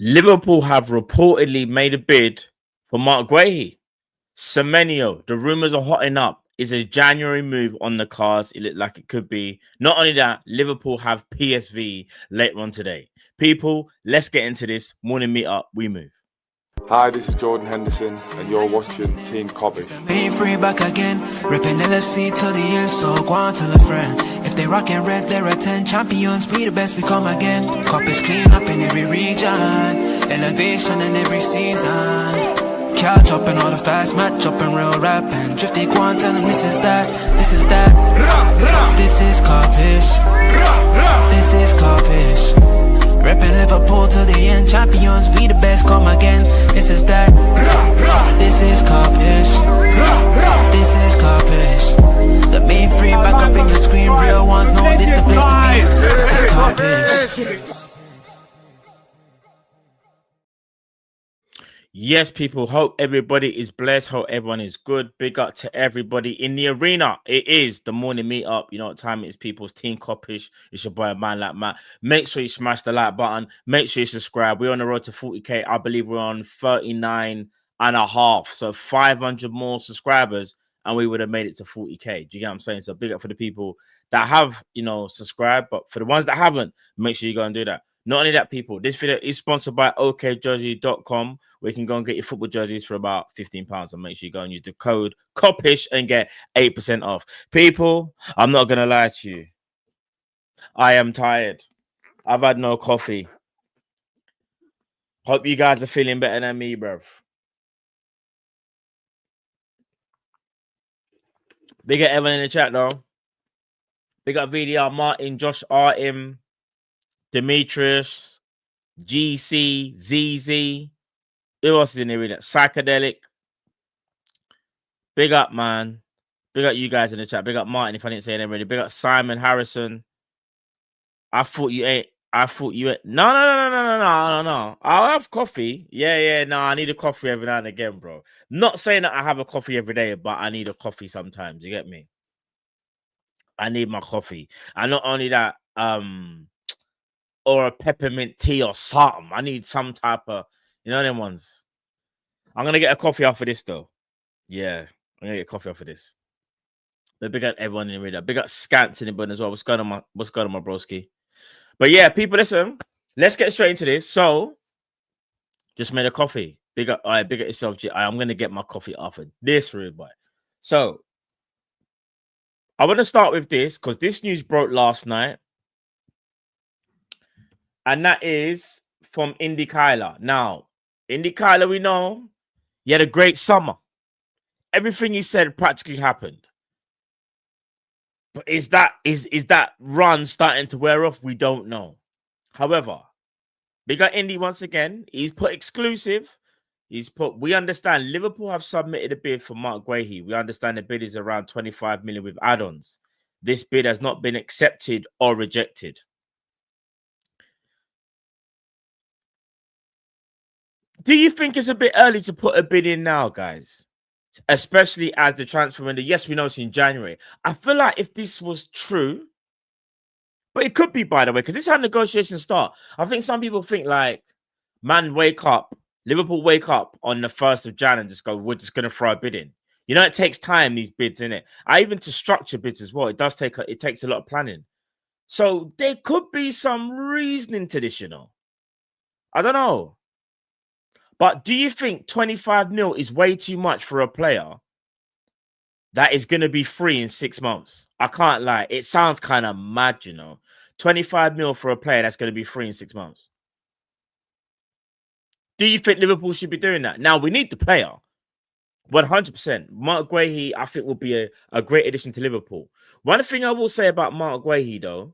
Liverpool have reportedly made a bid for Marc Guehi. Semenyo, the rumors are hotting up. Is a January move on the cards? It looked like it could be. Not only that, Liverpool have PSV later on today. People, let's get into this. Morning meet up, we move. Hi, this is Jordan Henderson, and you're watching Team Kop-ish. Made free back again, ripping LFC till the end, so go on tell a friend. If they rockin' red, they're a 10 champions, we the best, we come again. Kopish clean up in every region, elevation in every season. Catch up in all the fast match up in real rap, and drifty go on tell them this is that, this is that. This is Kopish, this is Kopish. Reppin' Liverpool to the end, champions, we the best, come again. This is that, this is Kop-ish, this is Kop-ish. The main free back up in your screen, real ones know this the place to be. This is Kop-ish. Yes, people, hope everybody is blessed. Hope everyone is good. Big up to everybody in the arena. It is the morning meetup. You know what time it is, people's Team Kopish. It's your boy, Man Like Matt. Make sure you smash the like button. Make sure you subscribe. We're on the road to 40K. I believe we're on 39 and a half. So 500 more subscribers and we would have made it to 40K. Do you get what I'm saying? So big up for the people that have, subscribed. But for the ones that haven't, make sure you go and do that. Not only that, people, this video is sponsored by okjersey.com, where you can go and get your football jerseys for about £15. And make sure you go and use the code KOPISH and get 8% off. People, I'm not going to lie to you. I am tired. I've had no coffee. Hope you guys are feeling better than me, bruv. Big up everyone in the chat, though. Big up VDR, Martin, Josh RM, Demetrius, GC, ZZ. Who else is in there? Psychedelic. Big up, man. Big up you guys in the chat. Big up Martin, if I didn't say it already. Big up Simon Harrison. I thought you ate. No. I'll have coffee. Yeah. No, I need a coffee every now and again, bro. Not saying that I have a coffee every day, but I need a coffee sometimes. You get me? I need my coffee. And not only that, or a peppermint tea or something. I need some type of, them ones. I'm going to get a coffee off of this, though. Yeah, I'm going to get a coffee off of this. But big up everyone in the radio. Big up Scants in the button as well. What's going on, my broski? But yeah, people, listen. Let's get straight into this. So, just made a coffee. Big up yourself, G. I'm going to get my coffee off of this, rude boy. So, I want to start with this because this news broke last night. And that is from Indy Kyler. Now, Indy Kyler, we know he had a great summer. Everything he said practically happened. But is that run starting to wear off? We don't know. However, big up Indy once again. He's put exclusive. We understand Liverpool have submitted a bid for Marc Guehi. We understand the bid is around 25 million with add-ons. This bid has not been accepted or rejected. Do you think it's a bit early to put a bid in now, guys? Especially as the transfer window, yes, we know it's in January. I feel like if this was true, but it could be, by the way, because this is how negotiations start. I think some people think like, man, wake up. Liverpool wake up on the 1st of Jan and just go, we're just going to throw a bid in. It takes time, these bids, innit? Even to structure bids as well, it takes a lot of planning. So there could be some reasoning to this, I don't know. But do you think 25 mil is way too much for a player that is going to be free in 6 months? I can't lie. It sounds kind of mad, 25 mil for a player that's going to be free in 6 months. Do you think Liverpool should be doing that? Now, we need the player. 100%. Marc Guehi, I think, will be a great addition to Liverpool. One thing I will say about Marc Guehi, though,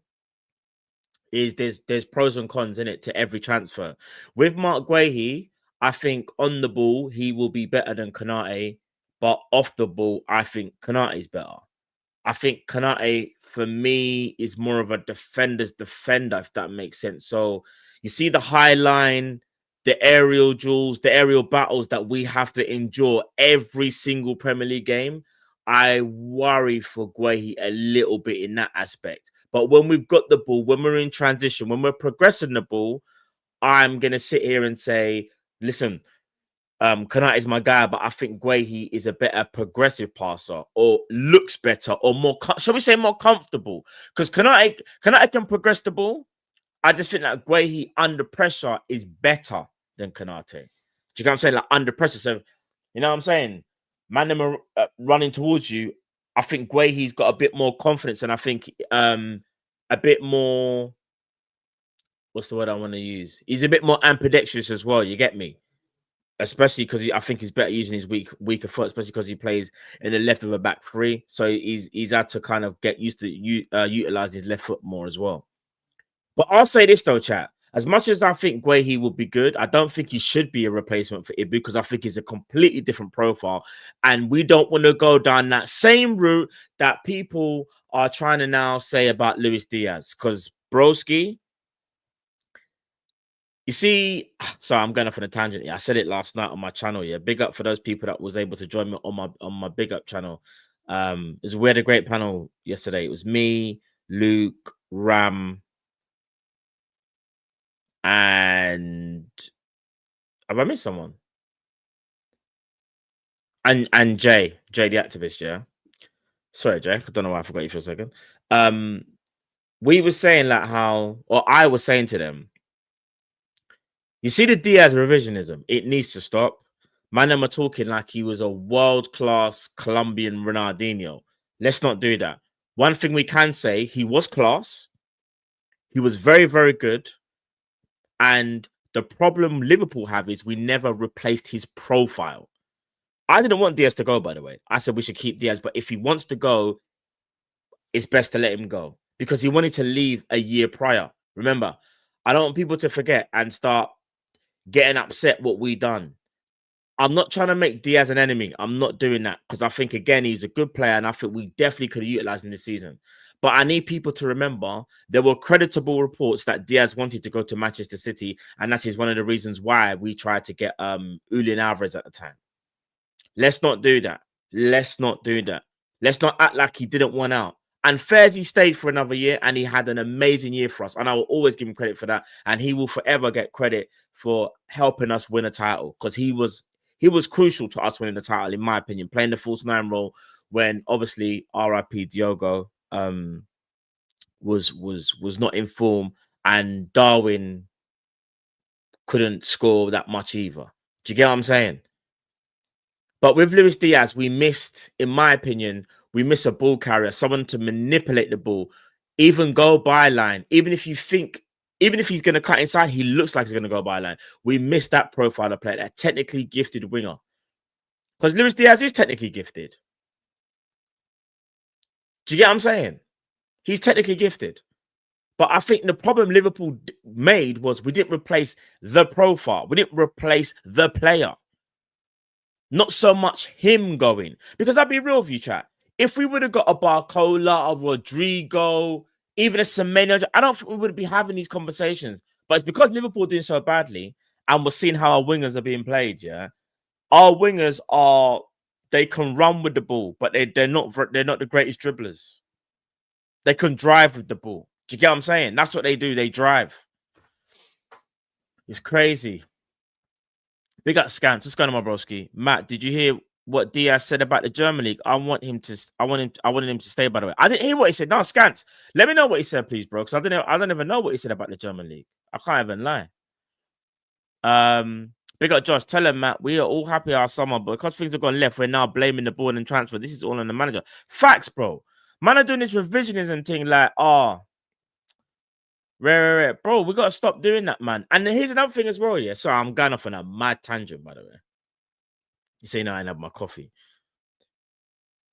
is there's pros and cons in it to every transfer. With Marc Guehi, I think on the ball, he will be better than Konate. But off the ball, I think Konate is better. I think Konate, for me, is more of a defender's defender, if that makes sense. So you see the high line, the aerial duels, the aerial battles that we have to endure every single Premier League game. I worry for Guehi a little bit in that aspect. But when we've got the ball, when we're in transition, when we're progressing the ball, I'm gonna sit here and say, listen, Kanate is my guy, but I think Guehi is a better progressive passer, or looks better, or more, shall we say, more comfortable? Because Kanate can progress the ball. I just think that Guehi under pressure is better than Kanate. Do you know what I'm saying? Like under pressure. So, you know what I'm saying? Man, them are running towards you. I think Guehi's got a bit more confidence, and I think a bit more. What's the word I want to use? He's a bit more ambidextrous as well. You get me? Especially because I think he's better using his weaker foot, especially because he plays in the left of a back three. So he's had to kind of get used to utilize his left foot more as well. But I'll say this though, chat. As much as I think Guehi will be good, I don't think he should be a replacement for Ibu, because I think he's a completely different profile. And we don't want to go down that same route that people are trying to now say about Luis Diaz. Because Broski, you see, sorry, I'm going off on a tangent here. I said it last night on my channel. Yeah, big up for those people that was able to join me on my big up channel. We had a great panel yesterday. It was me, Luke, Ram, and have I missed someone? And Jay the activist. Yeah, sorry, Jay. I don't know why I forgot you for a second. We were saying like how, or I was saying to them, you see the Diaz revisionism, it needs to stop. Man, them are talking like he was a world-class Colombian Ronaldinho. Let's not do that. One thing we can say, he was class. He was very, very good. And the problem Liverpool have is we never replaced his profile. I didn't want Diaz to go, by the way. I said we should keep Diaz, but if he wants to go, it's best to let him go, because he wanted to leave a year prior. Remember, I don't want people to forget and start getting upset what we done. I'm not trying to make Diaz an enemy. I'm not doing that, because I think, again, he's a good player, and I think we definitely could have utilized him this season. But I need people to remember there were creditable reports that Diaz wanted to go to Manchester City, and that is one of the reasons why we tried to get Julian Alvarez at the time. Let's not do that. Let's not do that. Let's not act like he didn't want out. And Fairzy stayed for another year, and he had an amazing year for us. And I will always give him credit for that. And he will forever get credit for helping us win a title, because he was crucial to us winning the title, in my opinion, playing the false nine role when obviously RIP Diogo was not in form, and Darwin couldn't score that much either. Do you get what I'm saying? But with Luis Diaz, we missed, in my opinion, we miss a ball carrier, someone to manipulate the ball, even go by line. Even if he's going to cut inside, he looks like he's going to go by line. We missed that profile of player, that technically gifted winger. Because Luis Diaz is technically gifted. Do you get what I'm saying? He's technically gifted. But I think the problem Liverpool made was we didn't replace the profile. We didn't replace the player. Not so much him going. Because I'll be real with you, chat. If we would have got a Barcola, a Rodrigo, even a Semenyo, I don't think we would be having these conversations. But it's because Liverpool are doing so badly, and we're seeing how our wingers are being played, yeah? Our wingers they can run with the ball, but they're not the greatest dribblers. They can drive with the ball. Do you get what I'm saying? That's what they do. They drive. It's crazy. Big up Scans. What's going on, my broski? Matt, did you hear what Diaz said about the German league? I wanted him to stay, by the way. I didn't hear what he said. No, Scans. Let me know what he said, please, bro. Because I don't even know what he said about the German league. I can't even lie. Big up Josh. Tell him, Matt, we are all happy our summer, but because things have gone left, we're now blaming the board and transfer. This is all on the manager. Facts, bro. Man are doing this revisionism thing like, rare. Bro, we got to stop doing that, man. And here's another thing as well, yeah. So I'm going off on a mad tangent, by the way. You say, no, I ain't have my coffee.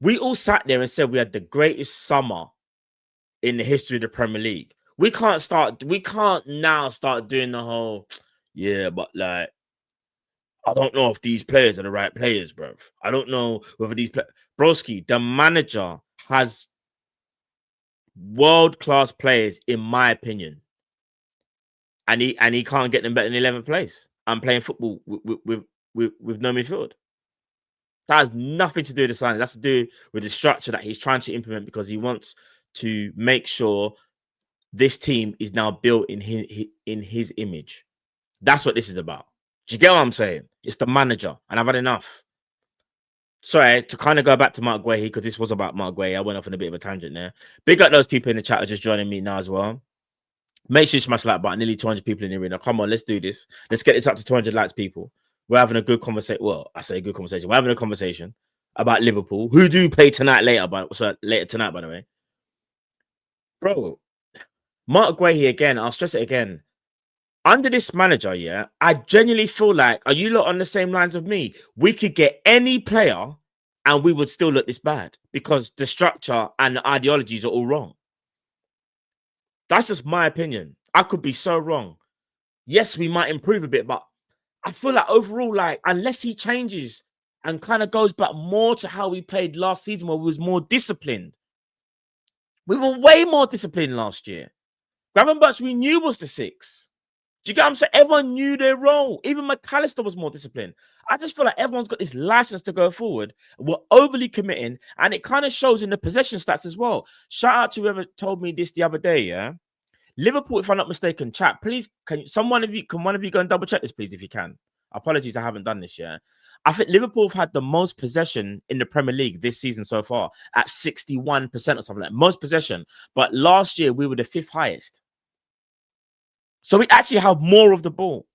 We all sat there and said we had the greatest summer in the history of the Premier League. We can't now start doing the whole, yeah, but like, I don't know if these players are the right players, bro. I don't know whether these players... Broski, the manager has world-class players, in my opinion. And he can't get them better than 11th place. I'm playing football with no midfield. That has nothing to do with the signing. That's to do with the structure that he's trying to implement, because he wants to make sure this team is now built in his image. That's what this is about. Do you get what I'm saying? It's the manager, and I've had enough. Sorry, to kind of go back to Marc Guehi, because this was about Marc Guehi. I went off on a bit of a tangent there. Big up those people in the chat who are just joining me now as well. Make sure you smash the like button. Nearly 200 people in the arena. Come on, let's do this. Let's get this up to 200 likes, people. We're having a good conversation. Well, I say a good conversation. We're having a conversation about Liverpool, who do play tonight later, later tonight, by the way. Bro, Marc Guehi again. I'll stress it again. Under this manager, yeah, I genuinely feel like, are you lot on the same lines of me? We could get any player and we would still look this bad because the structure and the ideologies are all wrong. That's just my opinion. I could be so wrong. Yes, we might improve a bit, but I feel like overall, like, unless he changes and kind of goes back more to how we played last season where we was more disciplined. We were way more disciplined last year. Gravenberch we knew was the 6. Do you get what I'm saying? Everyone knew their role. Even McAllister was more disciplined. I just feel like everyone's got this license to go forward. We're overly committing, and it kind of shows in the possession stats as well. Shout out to whoever told me this the other day, yeah? Liverpool, if I'm not mistaken, chat, please, can one of you go and double check this, please, if you can? Apologies, I haven't done this yet. I think Liverpool have had the most possession in the Premier League this season so far at 61% or something like that. Most possession. But last year, we were the 5th highest. So we actually have more of the ball.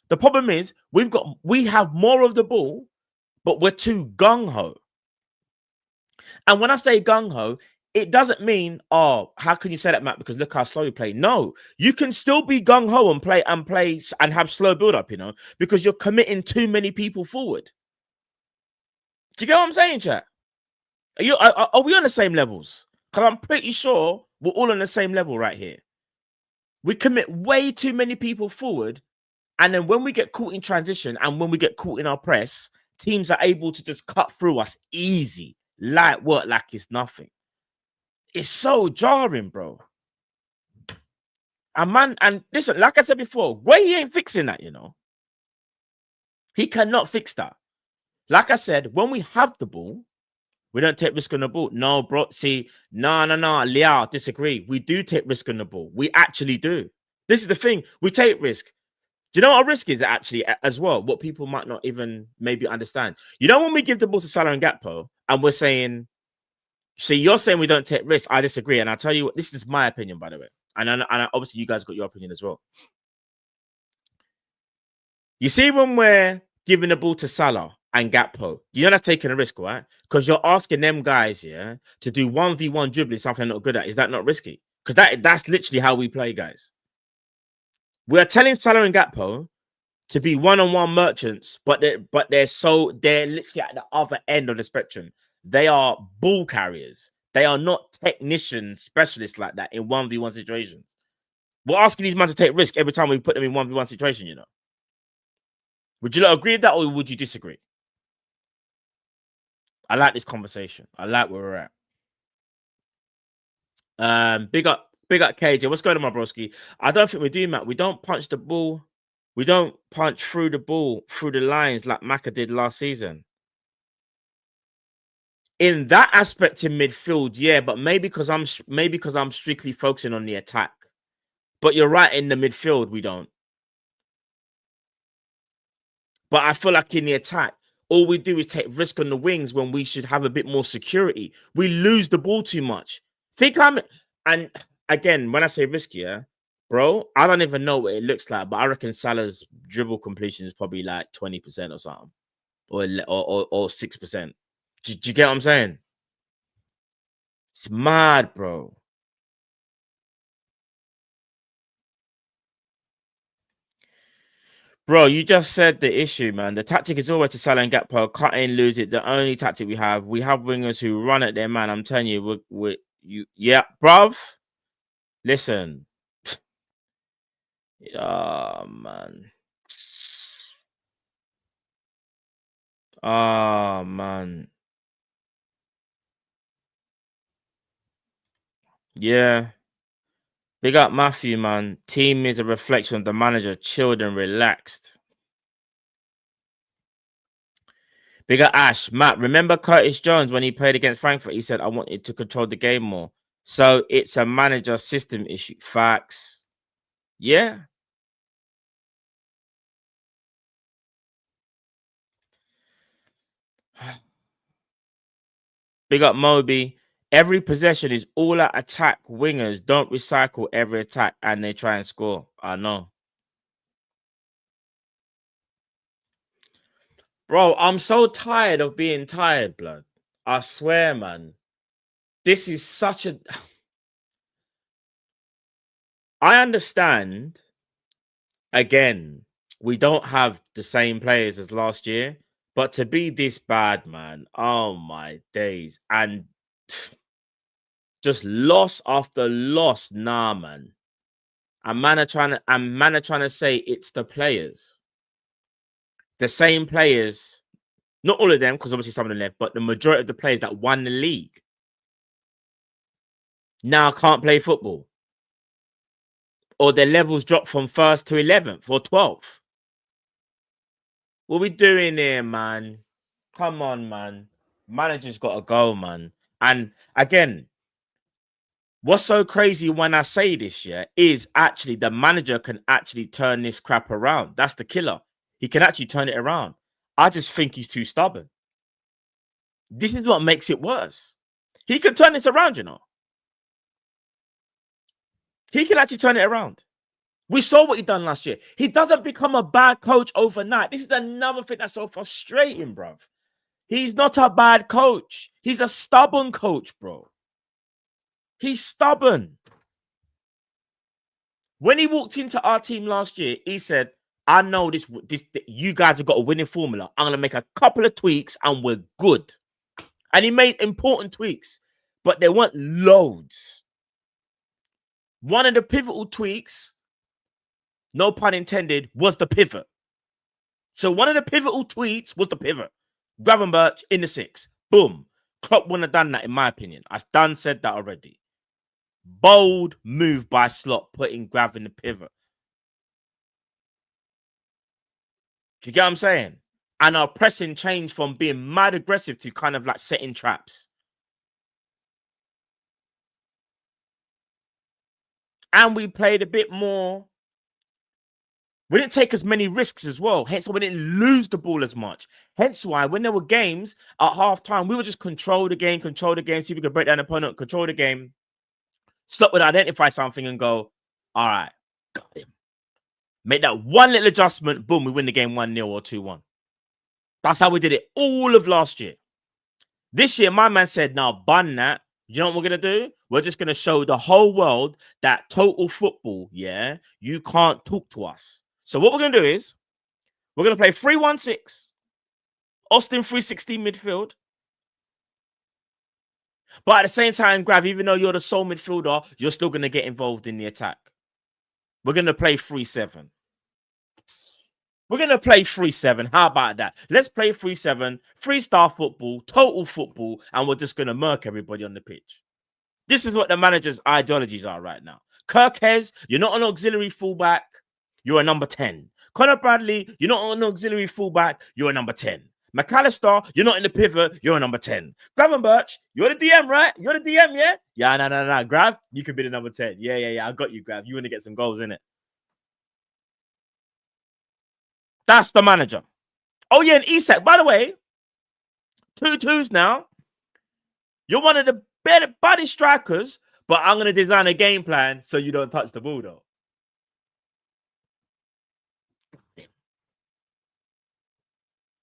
The problem is we have more of the ball, but we're too gung-ho. And when I say gung-ho, it doesn't mean, oh, how can you say that, Matt? Because look how slow you play. No, you can still be gung-ho and play and have slow build-up, you know, because you're committing too many people forward. Do you get what I'm saying, chat? Are we on the same levels? Because I'm pretty sure we're all on the same level right here. We commit way too many people forward. And then when we get caught in transition and when we get caught in our press, teams are able to just cut through us easy. Light work like it's nothing. It's so jarring, bro. And listen, like I said before, Guehi ain't fixing that, you know. He cannot fix that. Like I said, when we have the ball, we don't take risk on the ball. No, bro. See, no. Liao, disagree. We do take risk on the ball. We actually do. This is the thing. We take risk. Do you know what a risk is actually as well? What people might not even maybe understand. You know, when we give the ball to Salah and Gakpo and we're saying, see, you're saying we don't take risks. I disagree. And I'll tell you what, this is my opinion, by the way. And obviously you guys got your opinion as well. You see, when we're giving the ball to Salah and Gakpo, you know that's taking a risk, right? Because you're asking them guys, yeah, to do 1v1 dribbling, something they're not good at. Is that not risky? Because that's literally how we play, guys. We're telling Salah and Gakpo to be one-on-one merchants, but they're literally at the other end of the spectrum. They are ball carriers. They are not technicians, specialists like that in 1v1 situations. We're asking these men to take risk every time we put them in 1v1 situation, you know. Would you not agree with that, or would you disagree? I like this conversation. I like where we're at. Big up KJ. What's going on, my broski? I don't think we do, Matt. We don't punch the ball. We don't punch through the ball, through the lines like Maka did last season. In that aspect in midfield, yeah, but maybe because I'm strictly focusing on the attack. But you're right, in the midfield, we don't. But I feel like in the attack, all we do is take risk on the wings when we should have a bit more security. We lose the ball too much. And again, when I say riskier, bro, I don't even know what it looks like, but I reckon Salah's dribble completion is probably like 20% or something, or 6%. Do you get what I'm saying? It's mad, bro. Bro, you just said the issue, man. The tactic is always to Salah and Gakpo, cut in, lose it. The only tactic we have wingers who run at their man. I'm telling you, yeah, bruv. Listen. Oh, man. Oh, man. Yeah. Big up Matthew, man. Team is a reflection of the manager, chilled and relaxed. Big up Ash. Matt, remember Curtis Jones when he played against Frankfurt? He said, I wanted to control the game more. So it's a manager system issue. Facts. Yeah. Big up Moby. Every possession is all out attack. Wingers don't recycle every attack and they try and score. I know. Bro, I'm so tired of being tired, blood. I swear, man. This is such a... I understand. Again, we don't have the same players as last year. But to be this bad, man. Oh, my days. And... just loss after loss. Nah, man. And man are trying to say it's the players. The same players, not all of them, because obviously some of them left, but the majority of the players that won the league now can't play football. Or their levels drop from 1st to 11th or 12th. What we doing here, man? Come on, man. Manager's got to go, man. And again, what's so crazy when I say this, yeah, is actually the manager can actually turn this crap around. That's the killer. He can actually turn it around. I just think he's too stubborn. This is what makes it worse. He can turn this around, you know. He can actually turn it around. We saw what he done last year. He doesn't become a bad coach overnight. This is another thing that's so frustrating, bruv. He's not a bad coach. He's a stubborn coach, bro. He's stubborn. When he walked into our team last year, he said, I know this, you guys have got a winning formula. I'm going to make a couple of tweaks and we're good. And he made important tweaks, but there weren't loads. One of the pivotal tweaks, no pun intended, was the pivot. So one of the pivotal tweets was the pivot. Gravenberch in the 6. Boom. Klopp wouldn't have done that, in my opinion. I done said that already. Bold move by Slot, putting Grav in the pivot. Do you get what I'm saying? And our pressing changed from being mad aggressive to kind of like setting traps. And we played a bit more. We didn't take as many risks as well. Hence why we didn't lose the ball as much. Hence why when there were games at halftime, we would just control the game, see if we could break down the opponent, control the game. Slot would identify something and go, all right, got him. Make that one little adjustment, boom, we win the game 1-0 or 2-1. That's how we did it all of last year. This year, my man said, now, bun that. You know what we're going to do? We're just going to show the whole world that total football, yeah, you can't talk to us. So what we're going to do is, we're going to play 3-1-6. Austin 3-16 midfield. But at the same time, Grav, even though you're the sole midfielder, you're still going to get involved in the attack. We're going to play 3-7. We're going to play 3-7. How about that? Let's play 3-7, 3-star football, total football, and we're just going to murk everybody on the pitch. This is what the manager's ideologies are right now. Kirkhez, you're not an auxiliary fullback, you're a number 10. Conor Bradley, you're not an auxiliary fullback, you're a number 10. McAllister, you're not in the pivot, you're a number 10. Gravenberch, you're the DM, right? You're the DM, yeah? Yeah, no. Grav, you could be the number 10. Yeah. I got you, Grav. You want to get some goals, innit? That's the manager. Oh, yeah, and Isak, by the way, 2-2s now. You're one of the better body strikers, but I'm going to design a game plan so you don't touch the ball, though.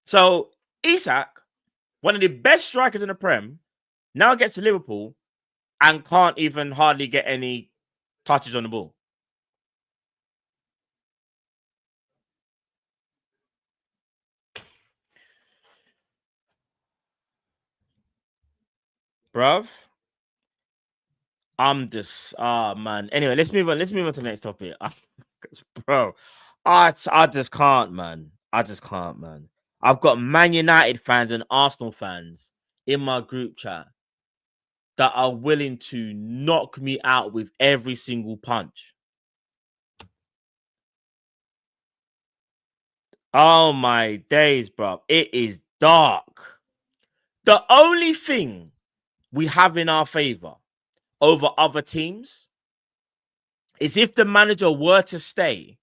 So, Isak, one of the best strikers in the Prem, now gets to Liverpool and can't even hardly get any touches on the ball. Bruv, I'm just, man. Anyway, let's move on. Let's move on to the next topic. Bro, I just can't, man. I've got Man United fans and Arsenal fans in my group chat that are willing to knock me out with every single punch. Oh my days, bro. It is dark. The only thing we have in our favor over other teams is if the manager were to stay,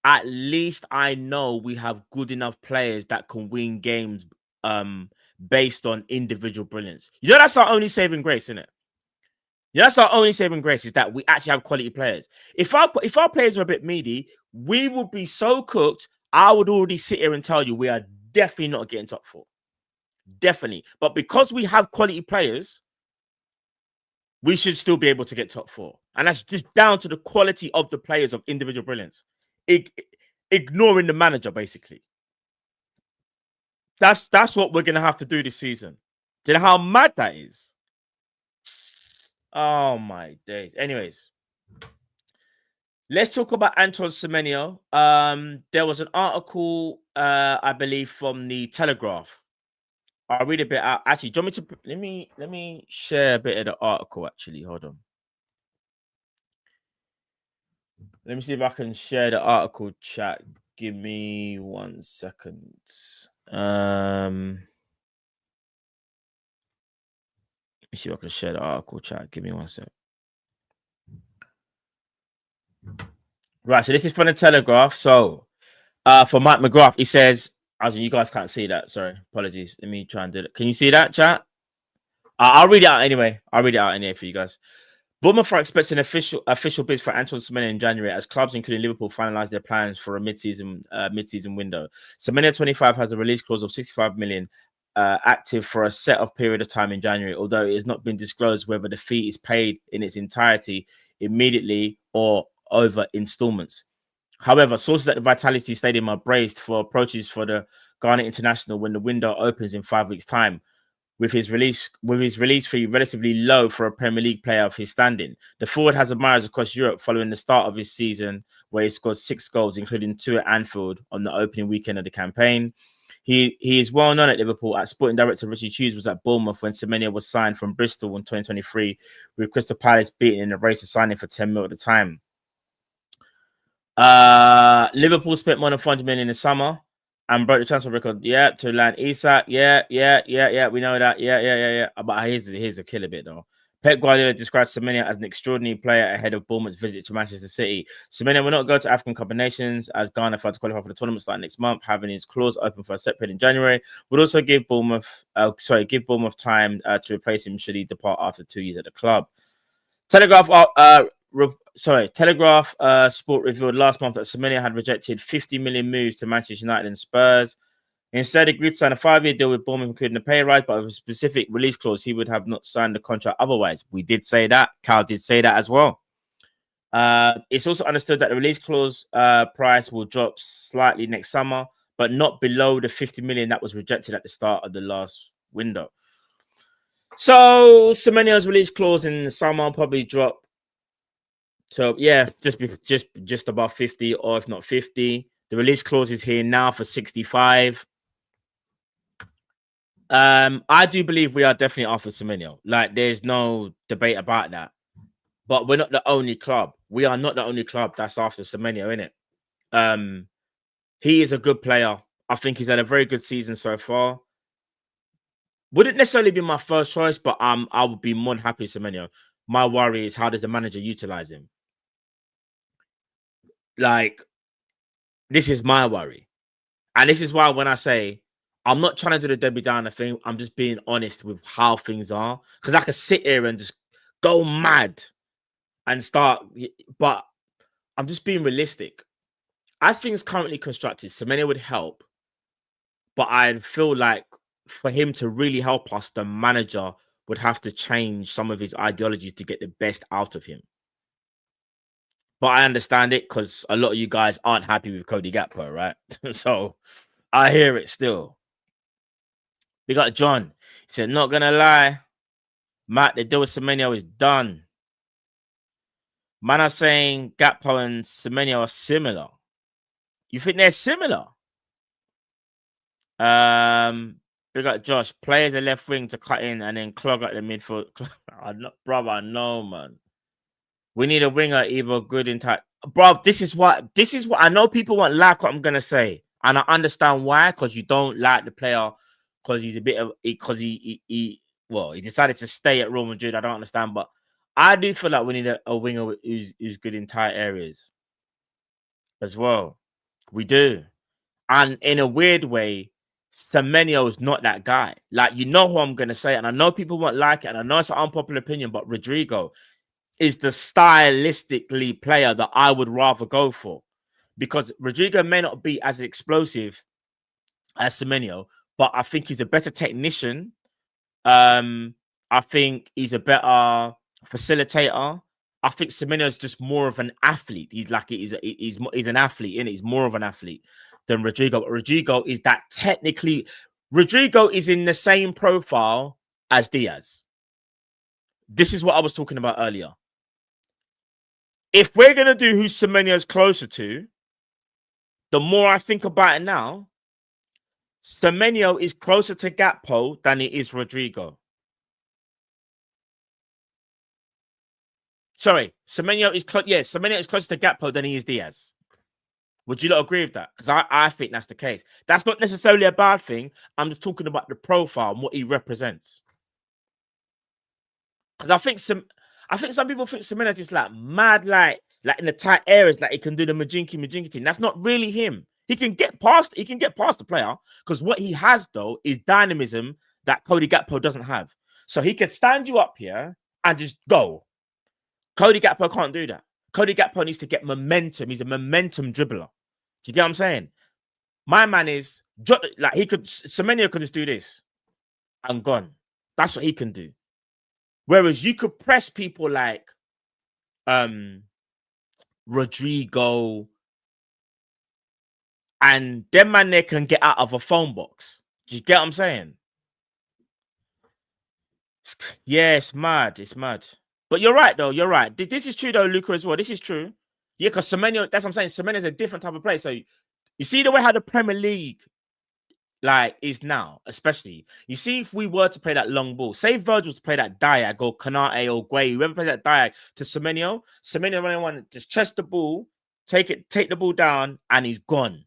at least I know we have good enough players that can win games based on individual brilliance. You know, that's our only saving grace, isn't it? Yeah, that's our only saving grace, is that we actually have quality players. If our players were a bit meaty, we would be so cooked. I would already sit here and tell you we are definitely not getting top 4. Definitely. But because we have quality players, we should still be able to get top 4. And that's just down to the quality of the players, of individual brilliance. Ignoring the manager, basically. That's what we're going to have to do this season. Do you know how mad that is? Oh, my days. Anyways, let's talk about Antoine Semenyo. There was an article, I believe, from the Telegraph. I'll read a bit out. Actually, do you want me to let me share a bit of the article? Actually, hold on. Let me see if I can share the article chat. Give me 1 second. Let me see if I can share the article chat. Give me 1 sec. Right, so this is from the Telegraph. So, for Mike McGrath, he says, as you guys can't see that. Sorry, apologies. Let me try and do it. Can you see that, chat? I'll read it out anyway. I'll read it out anyway for you guys. Bournemouth are expecting official bids for Antoine Semenyo in January, as clubs including Liverpool finalise their plans for a mid-season window. Semenyo 25 has a release clause of 65 million active for a set of period of time in January, although it has not been disclosed whether the fee is paid in its entirety immediately or over instalments. However, sources at the Vitality Stadium are braced for approaches for the Ghana international when the window opens in 5 weeks' time. With his release fee relatively low for a Premier League player of his standing, the forward has admirers across Europe following the start of his season, where he scored 6 goals, including 2 at Anfield on the opening weekend of the campaign. He is well known at Liverpool. At Sporting Director Richie Hughes was at Bournemouth when Semenyo was signed from Bristol in 2023, with Crystal Palace beating in the race to signing for 10 mil at the time. Liverpool spent more than 400 million in the summer and broke the transfer record. Yeah, to land Isak. Yeah. We know that. Yeah. But here's the killer bit though. Pep Guardiola describes Semenyo as an extraordinary player ahead of Bournemouth's visit to Manchester City. Semenyo will not go to African Cup of Nations as Ghana failed to qualify for the tournament starting next month, having his clause open for a set period in January. Would also give Bournemouth time to replace him should he depart after 2 years at the club. Telegraph Sport revealed last month that Semenyo had rejected 50 million moves to Manchester United and Spurs. Instead, agreed to sign a 5-year deal with Bournemouth, including a pay rise, but with a specific release clause. He would have not signed the contract otherwise. We did say that. Cal did say that as well. It's also understood that the release clause price will drop slightly next summer, but not below the 50 million that was rejected at the start of the last window. So Semenyo's release clause in the summer will probably drop. So yeah, just above 50, or if not 50. The release clause is here now for 65. I do believe we are definitely after Semenyo. Like, there's no debate about that. But we're not the only club. We are not the only club that's after Semenyo, innit? He is a good player. I think he's had a very good season so far. Wouldn't necessarily be my first choice, but I would be more than happy with Semenyo. My worry is, how does the manager utilize him? Like, this is my worry. And this is why when I say I'm not trying to do the Debbie Downer thing, I'm just being honest with how things are. Because I could sit here and just go mad and start, but I'm just being realistic. As things currently constructed, Semenyo would help. But I feel like for him to really help us, the manager would have to change some of his ideologies to get the best out of him. But I understand it because a lot of you guys aren't happy with Cody Gakpo, right? So I hear it still. We got John. He said, not going to lie, Matt, the deal with Semenyo is done. Man are saying Gakpo and Semenyo are similar. You think they're similar? We got Josh. Play the left wing to cut in and then clog up the midfield. Brother, no, man. We need a winger, either good in time. Bro, this is what I know people won't like what I'm gonna say. And I understand why, because you don't like the player because he's a bit of he decided to stay at Real Madrid. I don't understand, but I do feel like we need a winger who's good in tight areas as well. We do. And in a weird way, Semenyo is not that guy. Like, you know who I'm going to say, and I know people won't like it, and I know it's an unpopular opinion, but Rodrigo is the stylistically player that I would rather go for, because Rodrigo may not be as explosive as Semenyo, but I think he's a better technician. I think he's a better facilitator. I think Semenyo is just more of an athlete. He's an athlete, innit? He's more of an athlete than Rodrigo. But Rodrigo is that technically. Rodrigo is in the same profile as Diaz. This is what I was talking about earlier. If we're gonna do who Semenyo's closer to, the more I think about it now, Semenyo is closer to Gakpo than he is Rodrigo. Sorry, Semenyo is Semenyo is closer to Gakpo than he is Diaz. Would you not agree with that? Because I think that's the case. That's not necessarily a bad thing. I'm just talking about the profile and what he represents. Because I think some people think Semenyo is like mad, like in the tight areas, like he can do the majinky thing. That's not really him. He can get past the player, because what he has though is dynamism that Cody Gakpo doesn't have. So he can stand you up here and just go. Cody Gakpo can't do that. Cody Gakpo needs to get momentum. He's a momentum dribbler. Do you get what I'm saying? My man is like, Semenyo could just do this and gone. That's what he can do. Whereas you could press people like Rodrigo, and them man there can get out of a phone box. Do you get what I'm saying? Yeah, it's mad. It's mad. But you're right, though. You're right. This is true, though, Luca, as well. This is true. Yeah, because Semenyo, that's what I'm saying. Semenyo is a different type of player. So you see the way how the Premier League is now, especially. You see, if we were to play that long ball, say Virgil to play that diag or Kanate or Guehi, whoever plays that diag to Semenyo only want to just chest the ball, take the ball down, and he's gone.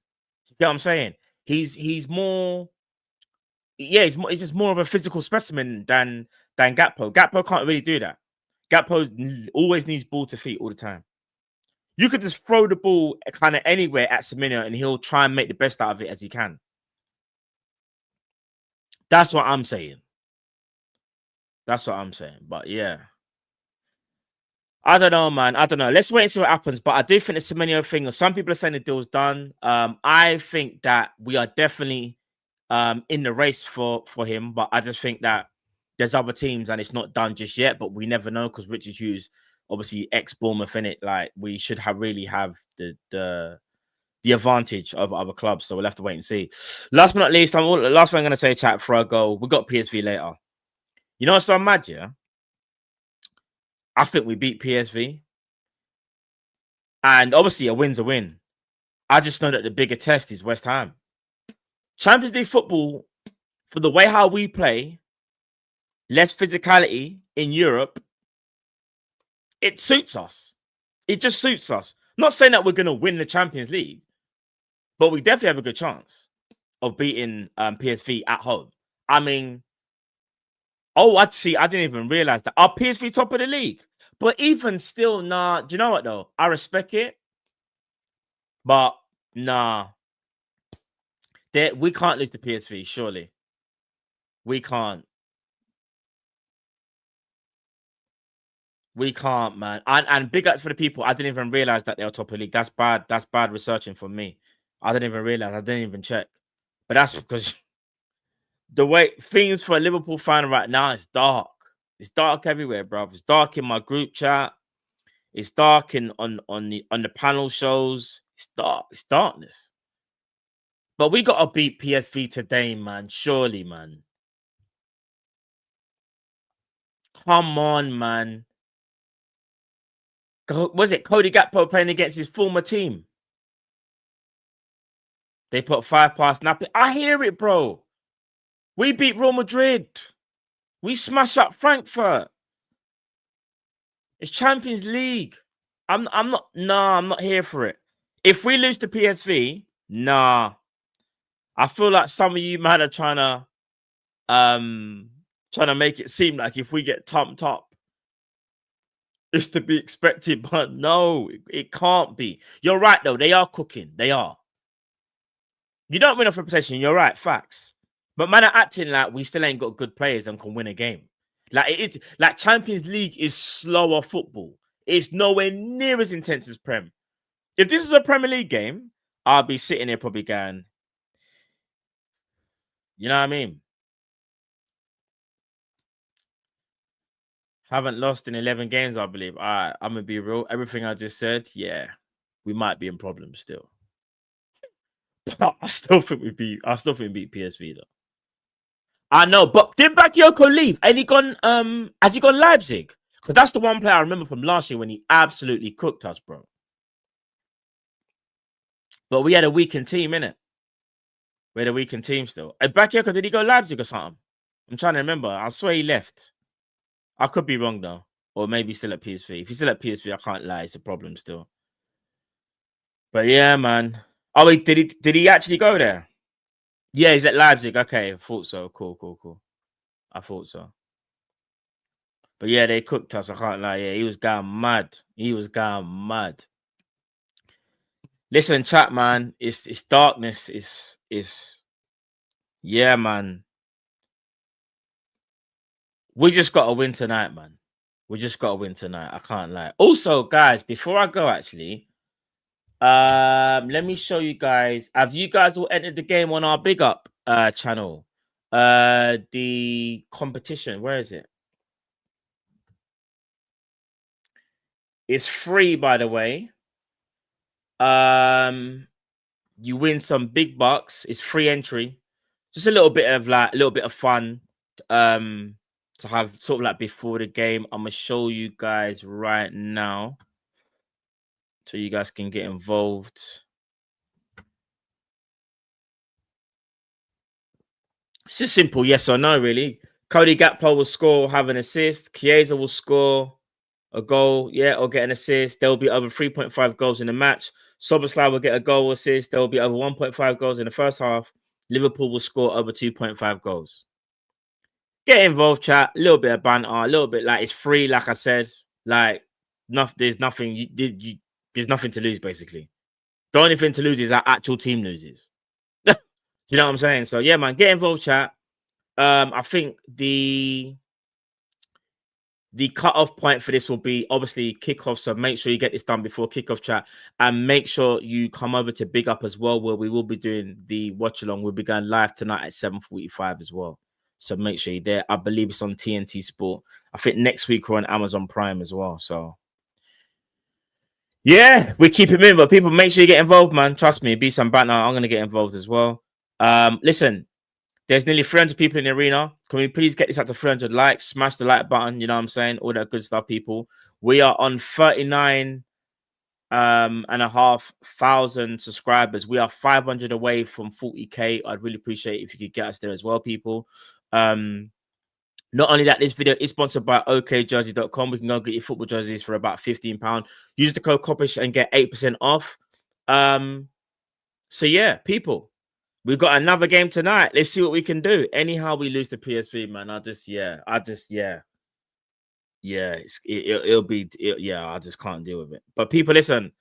You get what I'm saying? He's more, he's just more of a physical specimen than Gakpo. Gakpo can't really do that. Gakpo always needs ball to feet all the time. You could just throw the ball kind of anywhere at Semenyo and he'll try and make the best out of it as he can. That's what I'm saying. But yeah. I don't know, man. I don't know. Let's wait and see what happens. But I do think the Semenyo thing, some people are saying the deal's done. I think that we are definitely in the race for him. But I just think that there's other teams and it's not done just yet. But we never know, because Richard Hughes, obviously ex-Bournemouth, in it. Like, we should really have the advantage over other clubs. So we'll have to wait and see. Last but not least, last thing I'm going to say, chat, before I go, we got PSV later. You know what's so mad, yeah? I think we beat PSV. And obviously a win's a win. I just know that the bigger test is West Ham. Champions League football, for the way how we play, less physicality in Europe, it suits us. It just suits us. Not saying that we're going to win the Champions League, but we definitely have a good chance of beating PSV at home. I mean, I didn't even realize that. Our PSV top of the league. But even still, nah. Do you know what, though? I respect it. But, nah. We can't lose to PSV, surely. We can't. We can't, man. And big ups for the people. I didn't even realize that they were top of the league. That's bad. That's bad researching from me. I didn't even realize. I didn't even check. But that's because the way things for a Liverpool fan right now is dark. It's dark everywhere, bro. It's dark in my group chat. It's dark on the panel shows. It's dark. It's darkness. But we gotta beat PSV today, man. Surely, man. Come on, man. Was it Cody Gakpo playing against his former team? They put 5 past Napoli. I hear it, bro. We beat Real Madrid. We smash up Frankfurt. It's Champions League. I'm not here for it. If we lose to PSV, nah. I feel like some of you man are trying to make it seem like if we get thumped up, it's to be expected, but no, it can't be. You're right, though. They are cooking. They are. You don't win off reputation. You're right. Facts. But man are acting like we still ain't got good players and can win a game. Like it's like Champions League is slower football. It's nowhere near as intense as Prem. If this is a Premier League game, I'll be sitting there probably going, you know what I mean? Haven't lost in 11 games, I believe. All right, I'm gonna be real. Everything I just said, yeah, we might be in problems still. But I still think we beat PSV though. I know, but did Bakayoko leave? And he gone has he gone Leipzig? Because that's the one player I remember from last year when he absolutely cooked us, bro. But we had a weakened team, innit? We had a weakened team still. Bakayoko, did he go Leipzig or something? I'm trying to remember. I swear he left. I could be wrong though. Or maybe still at PSV. If he's still at PSV, I can't lie. It's a problem still. But yeah, man. Oh, wait, did he actually go there? Yeah, he's at Leipzig. Okay, I thought so. Cool. I thought so. But yeah, they cooked us. I can't lie. Yeah, he was going mad. Listen, chat, man. It's darkness. It's yeah, man. We just got to win tonight, man. I can't lie. Also, guys, before I go, actually, let me show you guys. Have you guys all entered the game on our Big Up channel? The competition. Where is it? It's free, by the way. You win some big bucks. It's free entry. Just a little bit of fun. To have sort of like before the game. I'm gonna show you guys right now, so you guys can get involved. It's just simple, yes or no, really. Cody Gakpo will score, have an assist. Chiesa will score a goal, yeah, or get an assist. There will be over 3.5 goals in the match. Soboslai will get a goal assist. There will be over 1.5 goals in the first half. Liverpool will score over 2.5 goals. Get involved, chat. A little bit of banter, a little bit like it's free. Like I said, like there's nothing. There's nothing to lose. Basically, the only thing to lose is our actual team loses. You know what I'm saying? So yeah, man, get involved, chat. I think the cutoff point for this will be obviously kickoff. So make sure you get this done before kickoff, chat, and make sure you come over to Big Up as well, where we will be doing the watch along. We'll be going live tonight at 7:45 as well. So make sure you're there. I believe it's on TNT Sport. I think next week we're on Amazon Prime as well. So yeah, we keep it moving. But people, make sure you get involved, man. Trust me, be some banter. I'm gonna get involved as well. Listen, there's nearly 300 people in the arena. Can we please get this out to 300 likes? Smash the like button. You know what I'm saying? All that good stuff, people. We are on 39,500 subscribers. We are 500 away from 40k. I'd really appreciate it if you could get us there as well, people. Not only that, this video is sponsored by okjersey.com. We can go get your football jerseys for about £15. Use the code Kopish and get 8% off. So yeah, people, we've got another game tonight. Let's see what we can do. Anyhow, we lose to PSV, man. I just can't deal with it. But people, listen,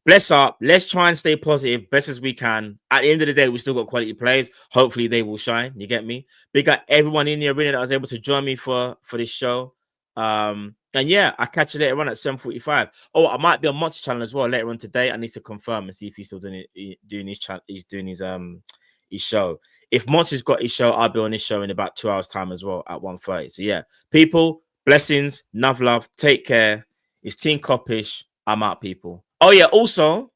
bless up. Let's try and stay positive best as we can. At the end of the day, we still got quality players. Hopefully, they will shine. You get me? Big up everyone in the arena that was able to join me for this show. And yeah, I'll catch you later on at 7:45. Oh, I might be on Monty's channel as well later on today. I need to confirm and see if he's still doing his show. If Monty's got his show, I'll be on his show in about 2 hours' time as well at 1:30. So yeah, people, blessings, love, take care. It's Team Kopish. I'm out, people. Oh yeah, also,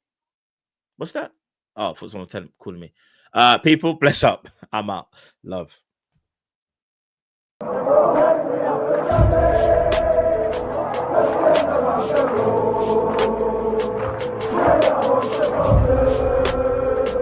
what's that? Oh, I thought someone was calling me. People, bless up. I'm out. Love.